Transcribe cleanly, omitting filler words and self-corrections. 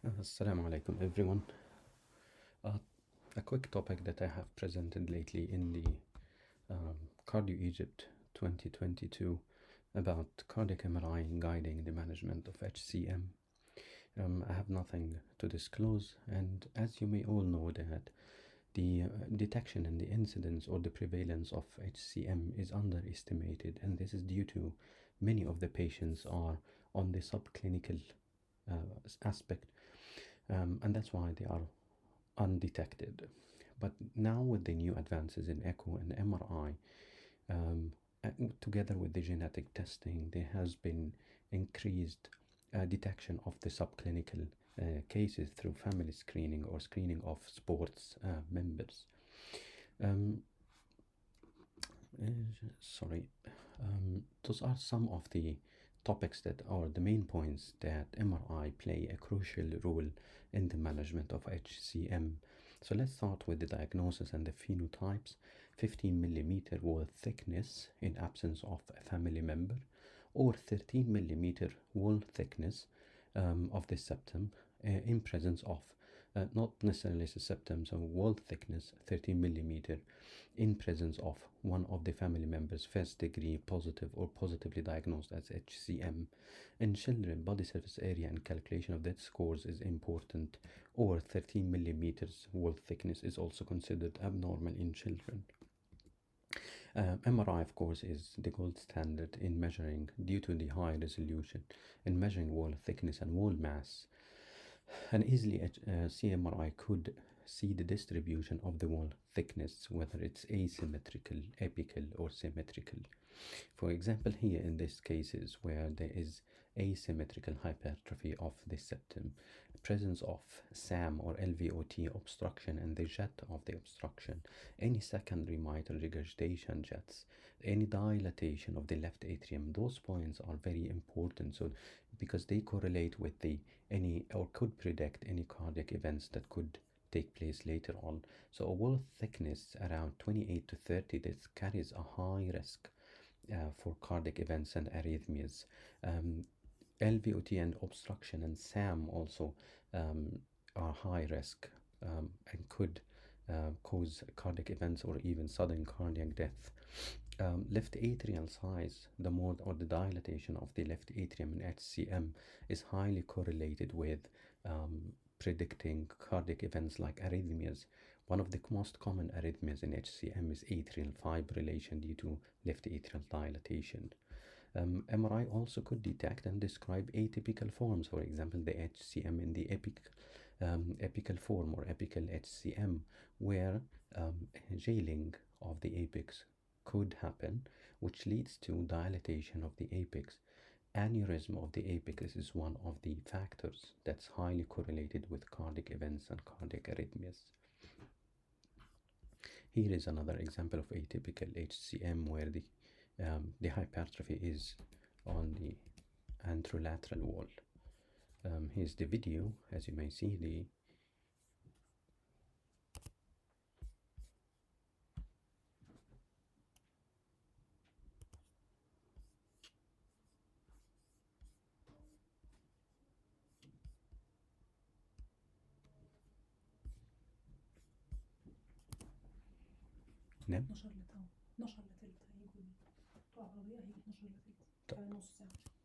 Assalamu alaikum everyone. Uh, a quick topic that I have presented lately in the CardioEgypt 2022 about cardiac MRI guiding the management of HCM. I have nothing to disclose, and as you may all know that the detection and the incidence or the prevalence of HCM is underestimated, and this is due to many of the patients are on the subclinical aspect, and that's why they are undetected. But now with the new advances in echo and MRI, together with the genetic testing, there has been increased detection of the subclinical cases through family screening or screening of sports members. Those are some of the topics that are the main points that MRI play a crucial role in the management of HCM. So let's start with the diagnosis and the phenotypes. 15 millimeter wall thickness in absence of a family member, or 13 millimeter wall thickness of the septum in presence of not necessarily a septum, so wall thickness 13 millimeter in presence of one of the family members first degree positive or positively diagnosed as HCM. In children, body surface area and calculation of that scores is important, or 13 millimeters wall thickness is also considered abnormal in children. MRI, of course, is the gold standard in measuring, due to the high resolution, in measuring wall thickness and wall mass. And easily CMRI could see the distribution of the wall thickness, whether it's asymmetrical, apical, or symmetrical. For example, here in these cases where there is asymmetrical hypertrophy of the septum, presence of SAM or LVOT obstruction and the jet of the obstruction, any secondary mitral regurgitation jets, any dilatation of the left atrium, those points are very important. So because they correlate with any or could predict any cardiac events that could take place later on. So a wall thickness around 28 to 30, this carries a high risk for cardiac events and arrhythmias. LVOT and obstruction and SAM also are high risk and could cause cardiac events or even sudden cardiac death. Left atrial size, the more or the dilatation of the left atrium in HCM is highly correlated with predicting cardiac events like arrhythmias. One of the most common arrhythmias in HCM is atrial fibrillation due to left atrial dilatation. MRI also could detect and describe atypical forms, for example, the HCM in the apical form or apical HCM, where jailing of the apex could happen, which leads to dilatation of the apex. Aneurysm of the apex is one of the factors that's highly correlated with cardiac events and cardiac arrhythmias. Here is another example of atypical HCM where the hypertrophy is on the anterolateral wall. Here's the video. As you may see, نعم 12 لتو 12 لتلت هيجوا بتوع عربية هيجي 12 لتلت كمان نص ساعة.